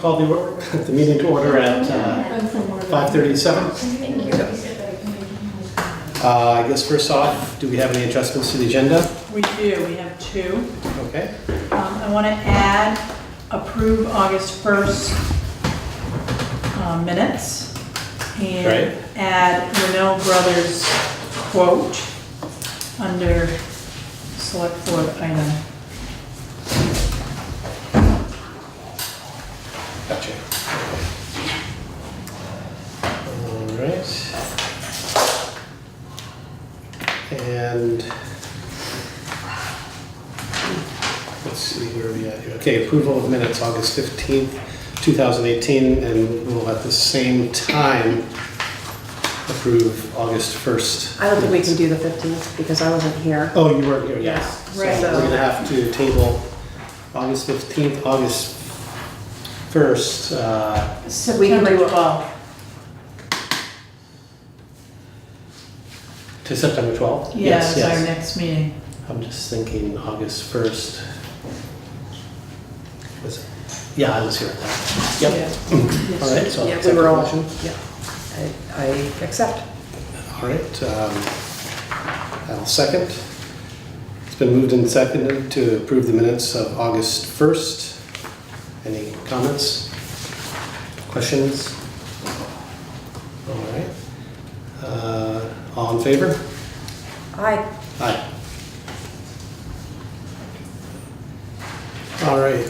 call the meeting to order at 5:37. I guess first off, do we have any adjustments to the agenda? We do, we have two. Okay. I want to add, approve August 1st minutes, and Right. add Renaud Brothers quote under select board item. Gotcha. All right. And let's see where we at here. Okay, approval of minutes, August 15th, 2018, and we'll at the same time approve August 1st. I don't think we can do the 15th because I wasn't here. Oh, you weren't here, yes. Right. So we're gonna have to table August 15th, August 1st. We can September do it. 12th. To September 12th? Yeah, it's our next meeting. I'm just thinking August 1st. Yeah, I was here at that. Yep. Yeah. All right, so. Yeah, we accept were the all, motion. yeah. I accept. All right. I'll second. It's been moved and seconded to approve the minutes of August 1st. Any comments? Questions? All right. All in favor? Aye. Aye. All right.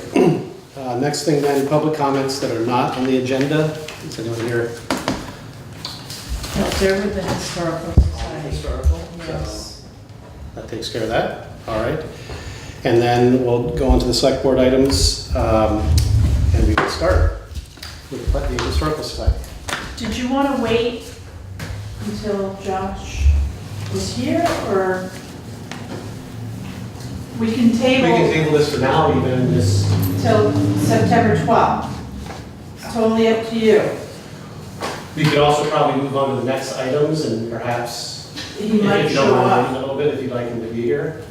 Next thing then, public comments that are not on the agenda. Is anyone here? No, they're with the Historical Society. Historical? Yes. So that takes care of that. All right. And then we'll go on to the select board items. And we will start with the Historical Society. Did you want to wait until Josh was here, or we can We can table table this for now, even this. till September 12th? It's totally up to you. We could also probably move on to the next items and perhaps, He might if you don't show mind waiting up. a little bit, if you'd like him to be here.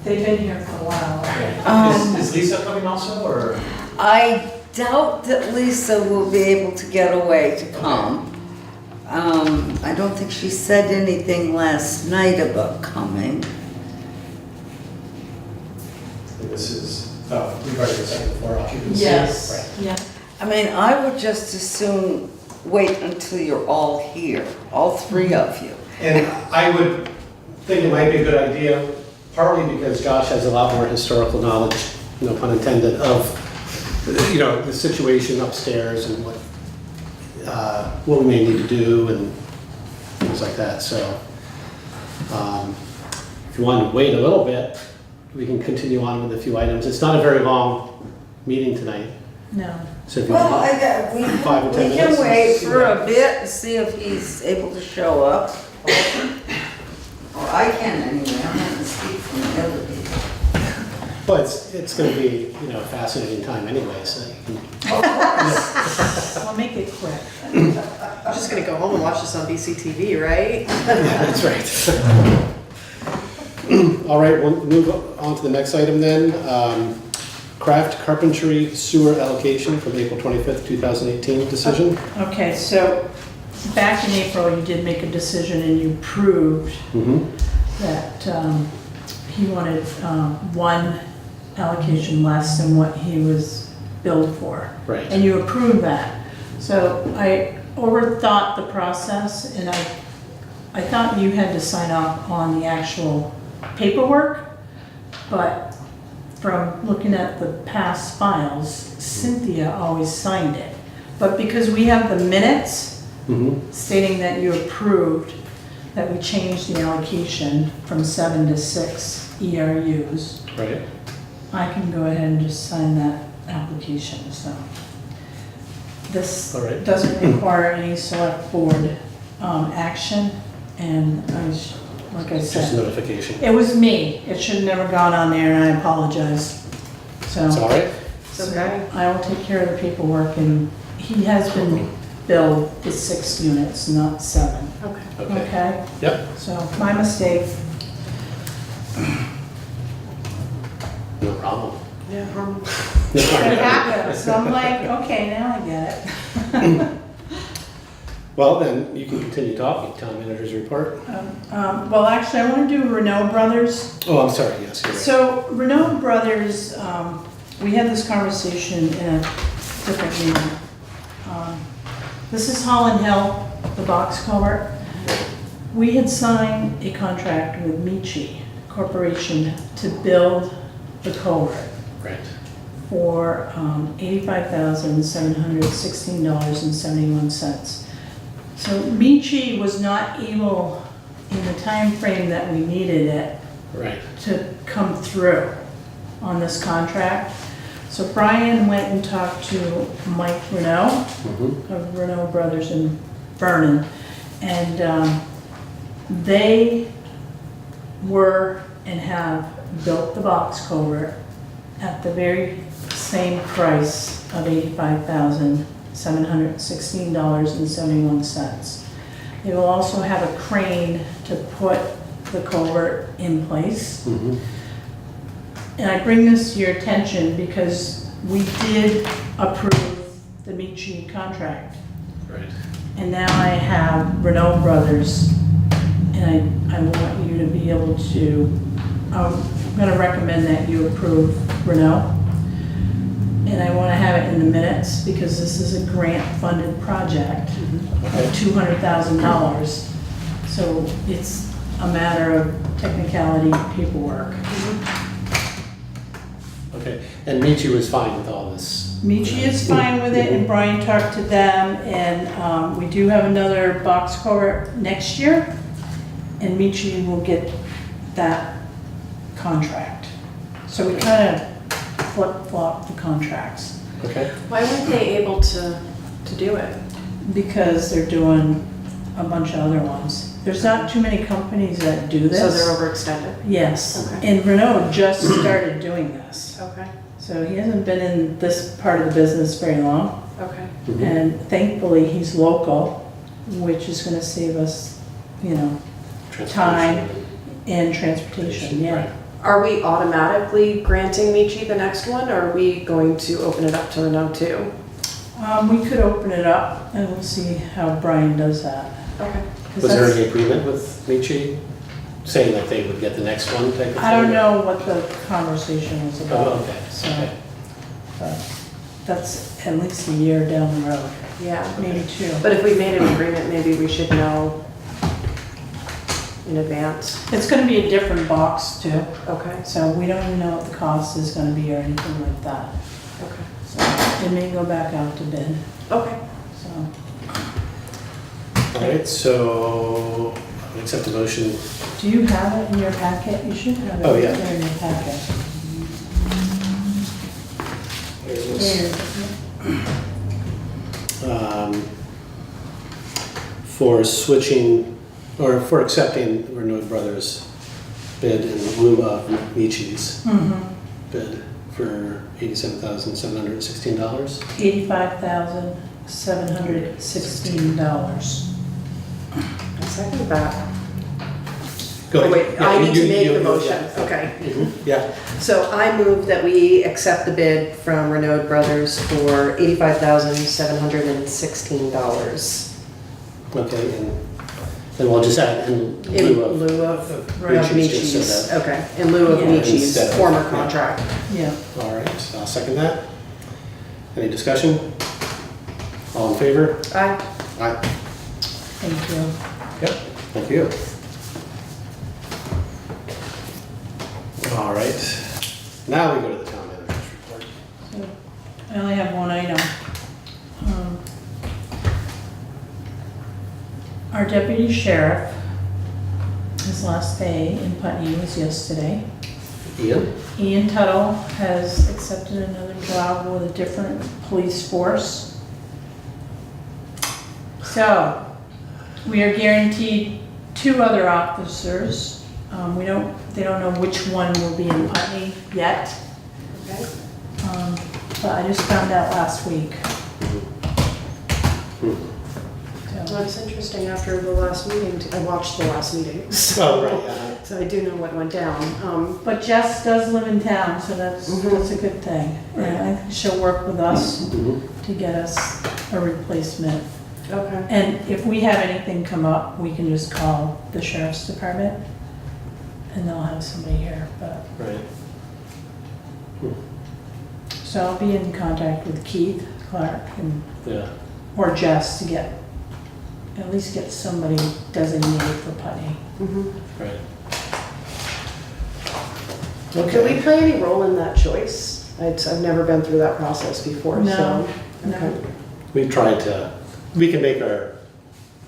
They've been here for a while. Is Lisa coming also, or? I doubt that Lisa will be able to get away to come. I don't think she said anything last night about coming. This is, regarding the second floor occupancy. Yes, Right. yeah. I mean, I would just as soon wait until you're all here, all three of you. And I would think it might be a good idea, partly because Josh has a lot more historical knowledge, no pun intended, of, the situation upstairs and what we may need to do and things like that. So if you want to wait a little bit, we can continue on with a few items. It's not a very long meeting tonight. No. So if you Well, want, we 5 or 10 can minutes, wait see for what- a bit and see if he's able to show up. Or I can anyway, I'm not gonna speak for the other people. but it's going to be, a fascinating time anyway, so you can. I'll make it quick. I'm just gonna go home and watch this on BCTV, right? Yeah, that's right. All right, we'll move on to the next item then. Craft Carpentry Sewer Allocation from April 25th, 2018 decision. Okay, so back in April, you did make a decision and you proved Mm-hmm. that he wanted one allocation less than what he was billed for. Right. And you approved that. So I overthought the process, and I thought you had to sign off on the actual paperwork, but from looking at the past files, Cynthia always signed it. But because we have the minutes Mm-hmm. stating that you approved that we changed the allocation from 7 to 6 ERUs, Right. I can go ahead and just sign that application, so. This All right. doesn't require any select board action, and like I Just said, notification. it was me. It should have never gone on there, and I apologize. It's all So right? It's okay. I will take care of the paperwork, and he has been billed for 6 units, not 7. Okay. Okay. Okay? Yep. So, my mistake. No problem. Yeah. It happens, so I'm like, okay, now I get it. Well, then you can continue talking, town manager's report. Well, actually, I want to do Renaud Brothers. Oh, I'm sorry, yes, you're right. So Renaud Brothers, we had this conversation in a different meeting. This is Holland Hill, the box culvert. We had signed a contract with Mtg Corporation to build the culvert Right. for $85,716.71. So Mtg was not able, in the time frame that we needed it, Right. to come through on this contract. So Brian went and talked to Mike Renaud of Renaud Brothers in Vernon, and they were and have built the box culvert at the very same price of $85,716.71. They will also have a crane to put the culvert in place. And I bring this to your attention because we did approve the Mtg contract. Right. And now I have Renaud Brothers, and I want you to be able to, I'm gonna recommend that you approve Renaud. And I wanna have it in the minutes because this is a grant-funded project of $200,000. So it's a matter of technicality paperwork. Okay, and Michi was fine with all this? Mtg is fine with it, and Brian talked to them, and we do have another box culvert next year, and Mtg will get that contract. So we kind of flip-flop the contracts, Okay. Why weren't they able to do it? because they're doing a bunch of other ones. There's not too many companies that do this. So they're overextended? Yes, Okay. and Renaud just started doing this. Okay, So he hasn't been in this part of the business very long. okay. And thankfully, he's local, which is gonna save us, you know, time and transportation, yeah. Right. Are we automatically granting Michi the next one, or are we going to open it up to Renaud too? We could open it up and we'll see how Brian does that. Okay. 'Cause Was there that's- any agreement with Michi saying that they would get the next one type of thing? I don't know what the conversation was Oh, about, okay, so, okay. but that's at least a year down the road, Yeah. maybe two. But if we made an agreement, maybe we should know in advance. It's gonna be a different box too, Okay, so we don't even know what the cost is gonna be or anything like that. okay. So it may go back out to bid, Okay. so. All right, so I'll accept the motion. Do you have it in your packet? You should have it Oh, right yeah. there in your packet. For switching, or for accepting Renaud Brothers bid in lieu of Michi's bid for $87,716. $85,716. I second that. Go Oh, ahead. wait, Yeah, I need to you- make the you- motion. yeah. Okay. Yeah, So I move that we accept the bid from Renaud Brothers for $85,716 okay, and then we'll just add in in lieu of. lieu of Michi's, just Michi's. so that- Okay, in lieu of Yeah. Michi's Instead of- former yeah. contract. Yeah. All right, I'll second that. Any discussion? All in favor? Aye. Aye. Thank you. Yep, thank you. All right, now we go to the town manager's report. So I only have one item. Our deputy sheriff, his last day in Putney was yesterday. Ian? Ian Tuttle has accepted another job with a different police force. So, we are guaranteed 2 other officers. They don't know which one will be in Putney yet. Okay. But I just found out last week. So, So it's interesting, after the last meeting, I watched the last meeting. Oh, right, yeah. So I do know what went down. But Jess does live in town, so that's a good thing. And I think she'll work with us Mhm. to get us a replacement. Okay. And if we have anything come up, we can just call the sheriff's department and they'll have somebody here, but, Right. so I'll be in contact with Keith Clark and, Yeah. or Jess to at least get somebody designated for Putney. Mhm. Right. Could we play any role in that choice? I've never been through that process before, No, so. no. Okay. We tried to, we can make our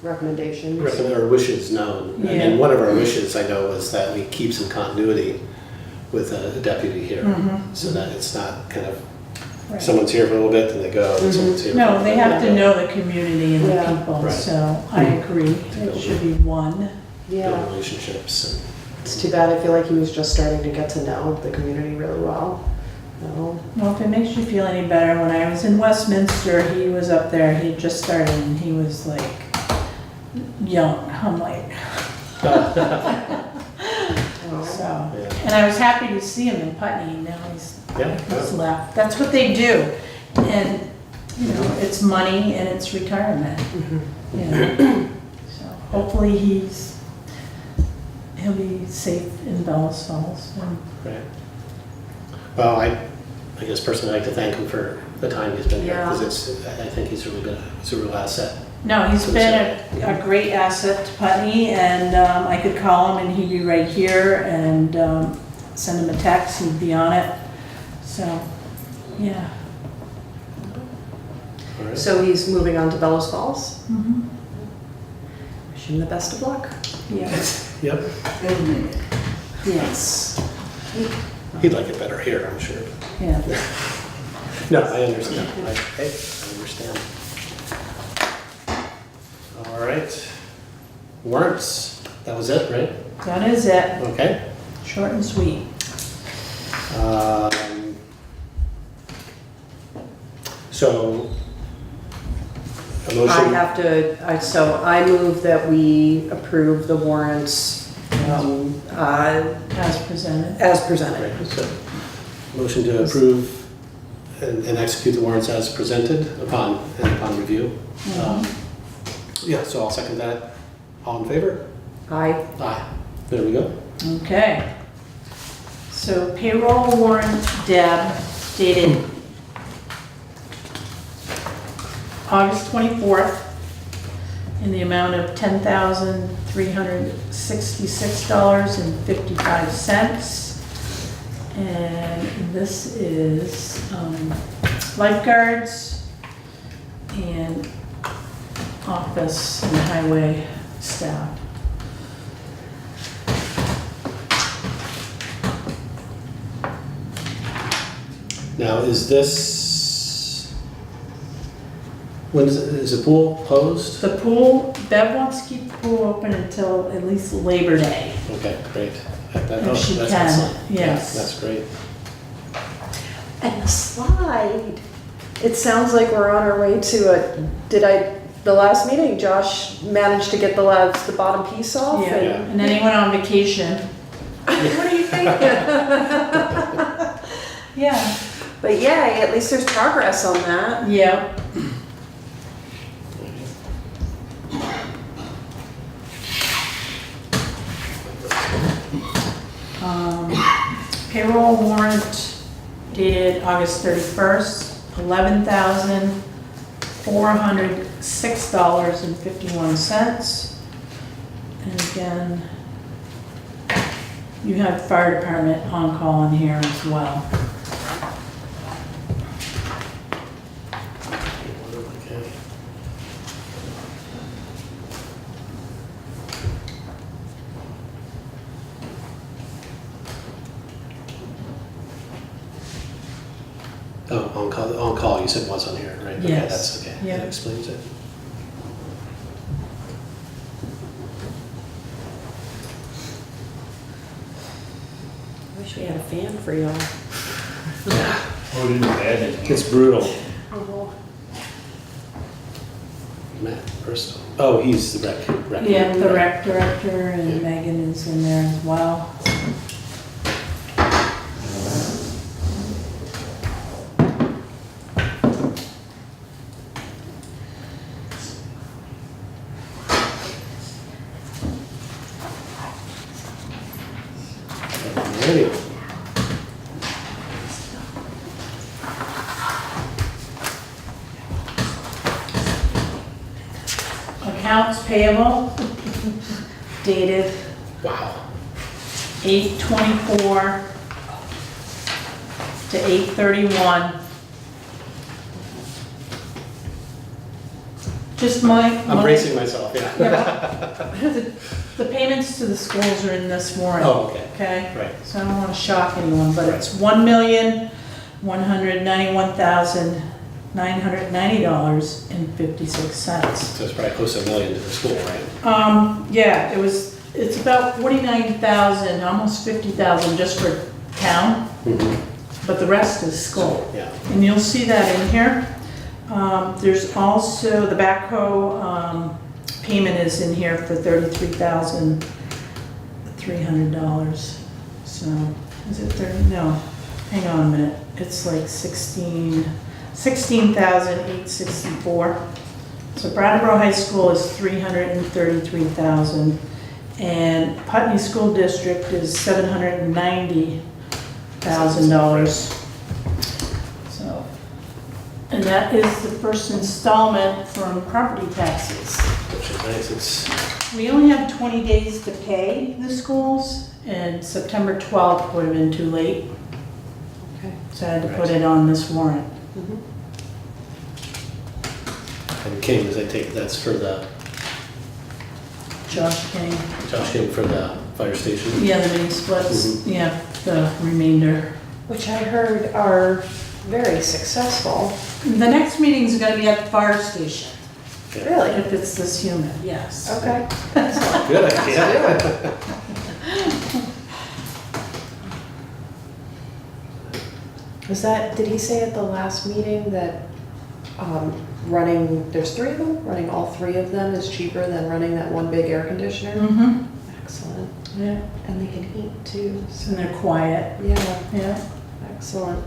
Recommendations. our wishes known. I Yeah. mean, one of our wishes, I know, was that we keep some continuity with a deputy here, Mhm. so that it's not kind of, Right. someone's here for a little bit, and they go, and someone's here. for a No, little they bit, have and to go. know the community and the Yeah. people, Right. so I agree. It should be one. Yeah. Build relationships. It's too bad. I feel like he was just starting to get to know the community really well. No. Well, if it makes you feel any better, when I was in Westminster, he was up there, he had just started and he was like young. I'm like, Oh. so. Yeah. And I was happy to see him in Putney, now he's Yeah. left. That's what they do. And, you know, it's money and it's retirement, you know. So hopefully he'll be safe in Bellas Falls. And Right. Well, I guess personally, I'd like to thank him for the time he's been here, Yeah. because I think he's really been, he's a real asset. No, he's been a great asset to Putney, and I could call him and he'd be right here, and send him a text, he'd be on it. So, yeah. All right. So he's moving on to Bellows Falls. Mhm. Wish him the best of luck. Yeah. Yep. Yes. He'd like it better here, I'm sure. Yeah. No, I understand. I understand. All right. Warrants. That was it, right? That is it. Okay. Short and sweet. Um, So, a I motion, have to, so I move that we approve the warrants As presented. as presented. right, so, motion to approve and execute the warrants as presented upon review. Yeah, so I'll second that. All in favor? Aye. Aye. There we go. Okay. So payroll warrant Deb dated August 24th in the amount of $10,366.55. And this is lifeguards and office and highway staff. Now, is this, when is the pool closed? The pool, Bev wants to keep the pool open until at least Labor Day. Okay, great. If she That's can, excellent. yes. Yeah, that's great. And the slide. It sounds like we're on our way to the last meeting, Josh managed to get the bottom piece off. Yeah, and- and then he went on vacation. What do you think? Yeah. But yay, at least there's progress on that. Yeah. Payroll warrant dated August 31st, $11,406.51. And again, you have fire department on call in here as well. Okay. Oh, on call, you said was on here, right? Okay, Yes. that's okay. Yeah. That explains it. I wish we had a fan for y'all. Oh, didn't add anything. It's brutal. Oh. Matt Bristol. Oh, he's the rec. Yeah, the rec director, and Megan is in there as well. Alrighty. Accounts payable dated Wow. 8/24 to 8/31. Just I'm bracing myself, yeah. The payments to the schools are in this warrant. Oh, okay. Okay? Right. So I don't want to shock anyone, but it's $1,191,990.56. So it's probably close to $1 million to the school, right? Yeah, it's about 49,000, almost 50,000 just for town, but the rest is school. Yeah. And you'll see that in here. There's also, the backhoe payment is in here for $33,300. So, is it 30? No, hang on a minute. It's like 16,864. So Brattleboro High School is 333,000, and Putney School District is $790,000. So, and that is the first installment from property taxes. Which is nice. It's, We only have 20 days to pay the schools, and September 12th would have been too late. Okay. So I had to put it on this warrant. and King, as I take it, that's for the, Josh King. Josh King for the fire station. Yeah, the mini splits, yeah, the remainder. Which I heard are very successful. The next meeting's gonna be at the fire station, Yeah. Really? if it's this humid, yes. Okay. Good idea. Was that, did he say at the last meeting that running, there's 3 of them, running all 3 of them is cheaper than running that one big air conditioner? Mm-hmm, Excellent. yeah, And they can heat too, so. and they're quiet, Yeah, yeah. excellent.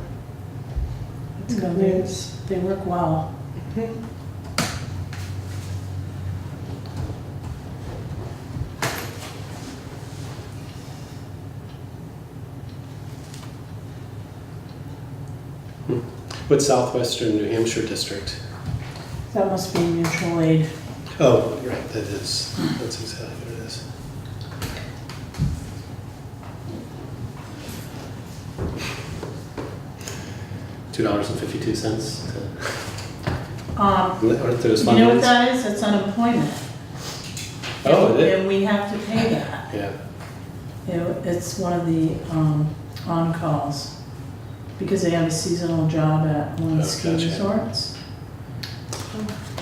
That's No, good they- news. They work well. What's Southwestern New Hampshire District? That must be mutual aid. Oh, you're right, that is, that's exactly what it is. $2.52 or those You fund know what rates? that is? It's unemployment. Oh, it is? And we have to pay that. Yeah. It's one of the on-calls, because they have a seasonal job at one of the Oh, ski gotcha. resorts.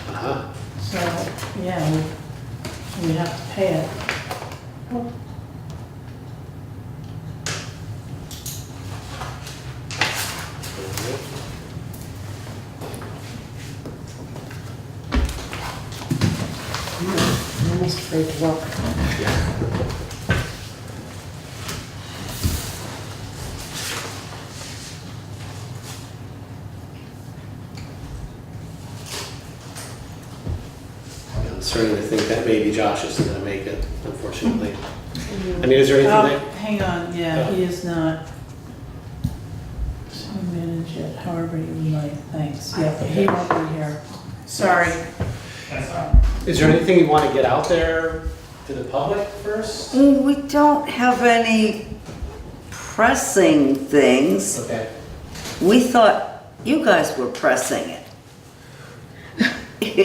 Uh-huh. So, yeah, we have to pay it. I'm almost afraid to look. I'm starting to think that maybe Josh isn't gonna make it, unfortunately. I mean, is there anything Oh, that, hang on, yeah, Oh. he is not. So manage it however you would like, thanks. Yeah, but he won't be here. Sorry. is there anything you wanna get out there to the public first? We don't have any pressing things. Okay. We thought you guys were pressing it.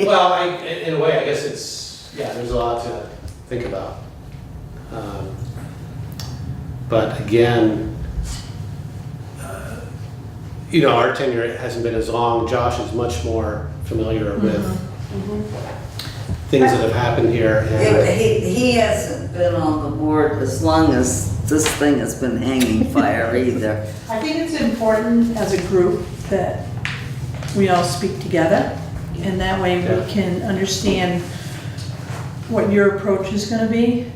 Well, in a way, I guess it's, yeah, there's a lot to think about. But again, our tenure hasn't been as long. Josh is much more familiar with things that have happened here. Yeah, And but he hasn't been on the board as long as this thing has been hanging fire either. I think it's important as a group that we all speak together. and that way Yeah. we can understand what your approach is gonna be.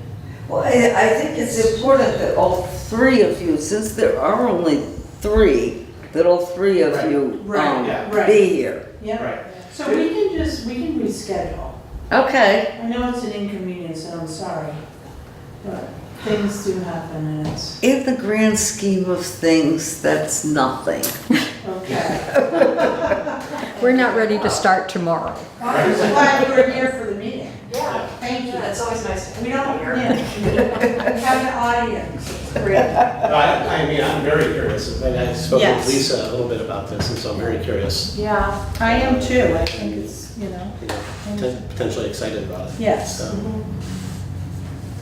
Well, I think it's important that all three of you, since there are only three, that all three of Right. you Right, yeah. right. be here. Yeah, Right. so we can reschedule. Okay. I know it's an inconvenience, and I'm sorry, but things do happen, and it's, In the grand scheme of things, that's nothing. okay. We're not ready to start tomorrow. I'm just glad you were here for the meeting. Yeah. Thank you. It's always nice to We have don't, you here. yeah, we have an audience, it's great. I mean, I'm very curious. I spoke with Yes. Lisa a little bit about this, and so I'm very curious. Yeah. I am too, I think it's, you know, You know, potentially excited about it. Yes. So,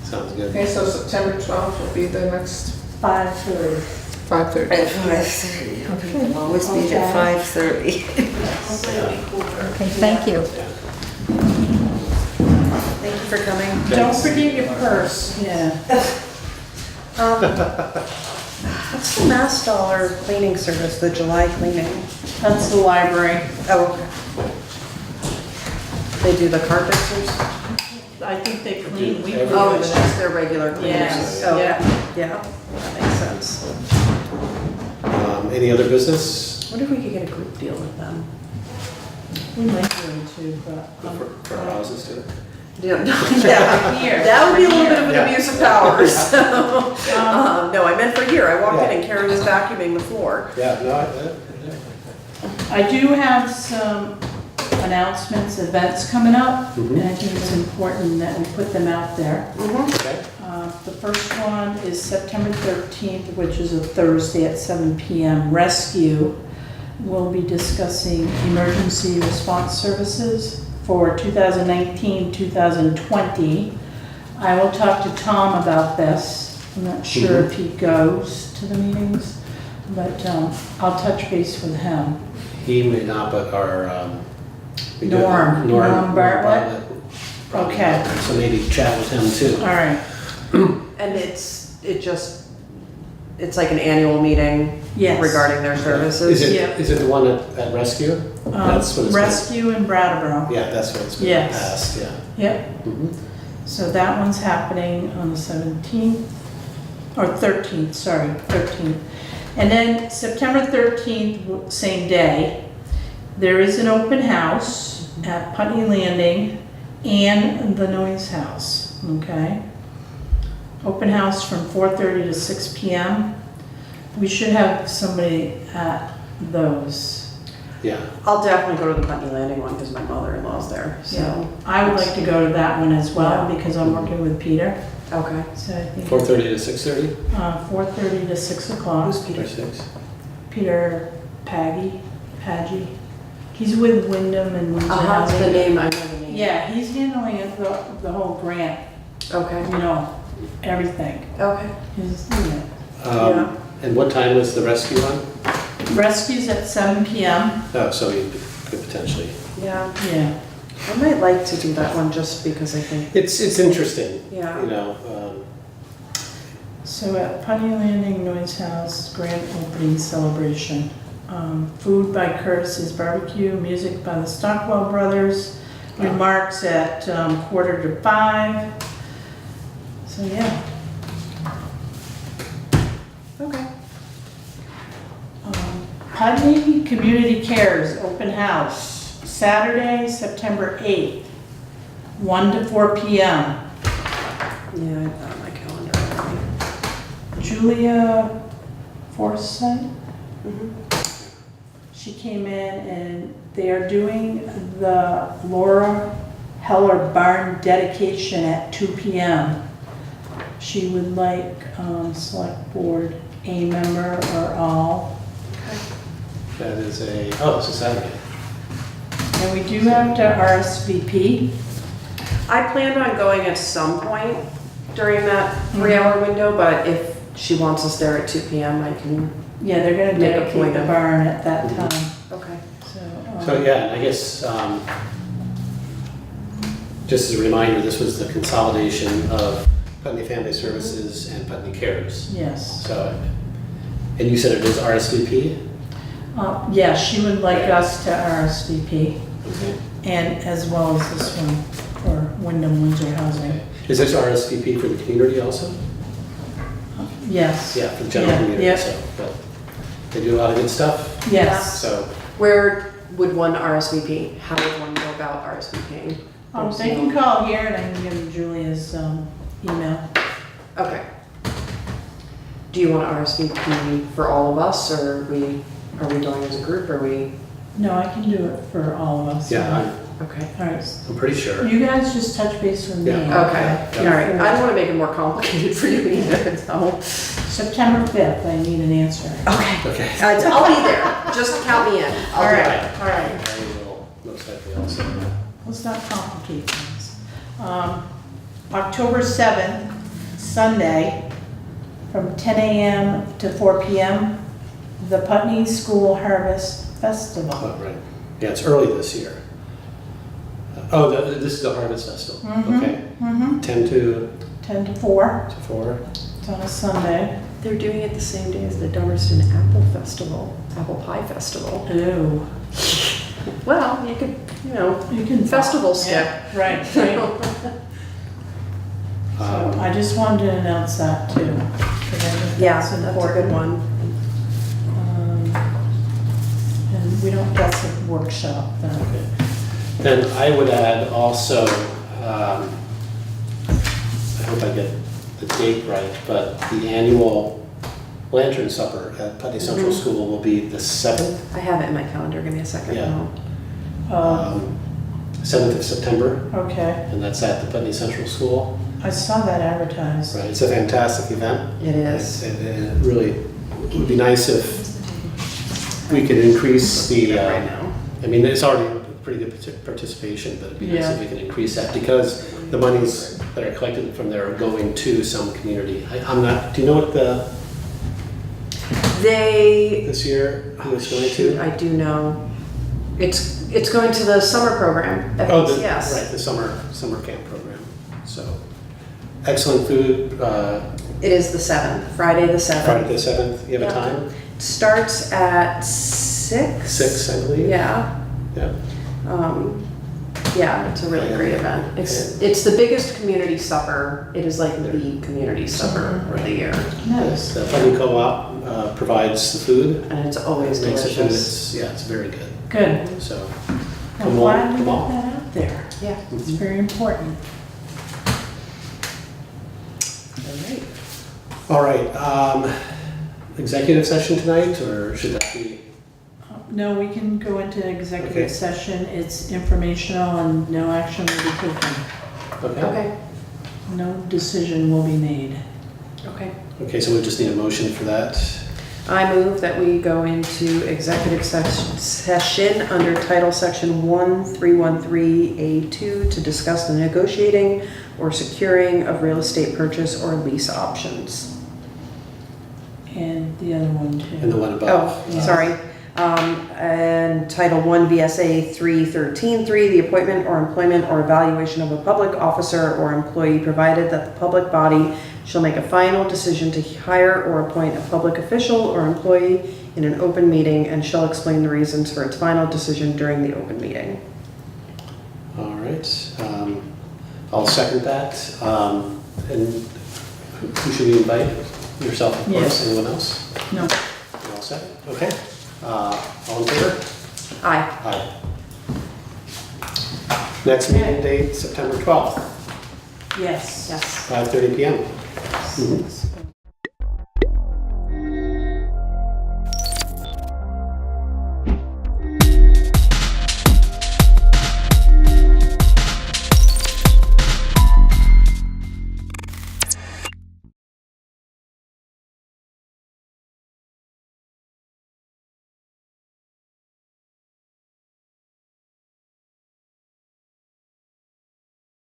sounds good. Okay, so September 12th will be the next 5:30. 5:30. At 5:30. We'll always meet at 5:30. Okay, thank you. Thank you for coming. Don't forget your purse, yeah. What's the Mass Dollar cleaning service, the July cleaning? That's the library. Oh, okay. They do the carpets or something? I think they clean weekly. Every- Oh, it's just their regular cleaners? Yes, Oh, yeah. Yeah, that makes sense. Any other business What if we could get a group deal with them? We might do them too, but. for our houses too? Yeah, Yeah, here. that would be a little bit of an Yeah. abuse of power, so. Um, No, I meant for here. I walked in Yeah. and Karen was vacuuming the floor. Yeah, no, I do have some announcements, events coming up, Mhm. and I think it's important that we put them out there. okay. The first one is September 13th, which is a Thursday at 7 PM. Rescue will be discussing emergency response services for 2019-2020. I will talk to Tom about this. I'm not sure if he goes to the meetings, but I'll touch base with him. He may not, but our, we do have Norm Bartlett? probably Okay. not. So maybe chat with him too. All right, And it's like an annual meeting yes. regarding their services? Yeah. Is it the one at Rescue? That's what it's Rescue in Brattleboro. Yeah, that's what it's been Yes. passed, yeah. Yep. Mhm. So that one's happening on the 17th, or 13th, sorry, 13th. And then September 13th, same day, there is an open house at Putney Landing and the Noyes House, okay? Open house from 4:30 to 6 PM. We should have somebody at those. Yeah, I'll definitely go to the Putney Landing one because my mother-in-law's there, Yeah. so. I would like to go to that one as well Yeah. because I'm working with Peter. Okay. So I think 4:30 to 6:30 4:30 to 6 o'clock. Who's Peter? or 6? Peter Paggy. He's with Wyndham and Windsor Housing. The name, I know the name. Yeah, he's handling it, the whole grant, Okay, you know, everything. okay. He's, you know. And what time was the rescue on? Rescue's at 7 PM. Oh, so you could potentially. Yeah, Yeah. I might like to do that one just because I think, It's interesting, yeah. you know. So at Putney Landing, Noyes House, grand opening celebration. Food by Curtis's Barbecue, music by the Stockwell Brothers, remarks at 4:45. So yeah. Okay. Putney Community Cares Open House, Saturday, September 8th, 1 to 4 PM. Yeah, I've got my calendar already. Julia Forsyth, Mhm. she came in and they are doing the Laura Heller Barn dedication at 2 PM. She would like select board a member or all. That is it's a Saturday. And we do have to RSVP. I planned on going at some point during that 3-hour window, but if she wants us there at 2 PM, I can, Yeah, they're gonna Make a dedicate point the of- barn at that Mhm. time, okay. so. So, yeah, I guess, just as a reminder, this was the consolidation of Putney Family Services and Putney Cares. Yes. So, and you said it is RSVP? Yeah, she would like us to RSVP. Okay. and as well as this one for Wyndham Windsor Housing. Is this RSVP for the community also? Yes. Yeah, for the general Yeah, community, yeah. so, but they do a lot of good stuff, Yes. so. Where would one RSVP? How would one go about RSVPing? They can call here and I can give them Julia's email. Okay. Do you want to RSVP for all of us, or are we going as a group, or No, I can do it for all of us. Yeah, Okay. All right. I'm pretty sure. You guys just touch base with me. Yeah. Okay, all right. I don't want to make it more complicated for you either, so. September 5th, I need an answer. Okay. Okay. I'll be there. Just count me in. All I'll do it. right, all right. I will most likely also. Let's not complicate things. October 7th, Sunday, from 10 a.m. to 4 p.m., the Putney School Harvest Festival. Oh, right. Yeah, it's early this year. Oh, this is the Harvest Festival. Mhm. Okay. Mm-hmm. 10 to 10 to 4, 4. it's on a Sunday. They're doing it the same day as the Dummerston Apple Festival, Apple Pie Festival. Ooh. Well, you could, You can. festival skip. Yeah, right, right. So I just wanted to announce that too. 'Cause I think Yeah, that's that's a important. good one. And we don't, that's a workshop then. Okay. Then I would add also, I hope I get the date right, but the annual Lantern Supper at Putney Central Mhm. School will be the 7th. I have it in my calendar, give me a second. Yeah. I'll- 7th of September, Okay, and that's at the Putney Central School. I saw that advertised. Right, it's a fantastic event. It is. It really would be nice if we could increase the, Right now. I mean, it's already pretty good participation, but it'd be nice Yeah. if we can increase that because the monies that are collected from there are going to some community. I'm not, do you know what They, this year, who it's going shoot, to? I do know. It's going to the summer program at Oh, PCS. right, the summer camp program. So, excellent food, It is the 7th, Friday the 7th. Friday the 7th, you have a Yeah. time? Starts at 6. 6, I believe? Yeah. Yeah. Yeah, it's a really great event. It's the biggest community supper. It is like the community supper of the year. Nice. The Putney Co-op provides the food. And it's always Makes the food, delicious. it's very good. Good. So, I'm come glad on, we come got on. that out there. Yeah. It's very important. All right. All right, executive session tonight, or should that be? No, we can go into Okay. executive session. It's informational and no action will be taken. Okay. No decision will be made. Okay. Okay, so we just need a motion for that. I move that we go into executive session under Title Section 1313A2 to discuss the negotiating or securing of real estate purchase or lease options. And the other one too. And the one above. Oh, sorry. And Title 1 VSA 313.3, the appointment or employment or evaluation of a public officer or employee, provided that the public body shall make a final decision to hire or appoint a public official or employee in an open meeting and shall explain the reasons for its final decision during the open meeting. All right, I'll second that. And who should we invite? Yourself, of course, Yes. anyone else? No. You're all set? Okay. All in favor? Aye. Aye. Next meeting date, September 12th, Yes. Yes. 5:30 PM. Mhm. Yes.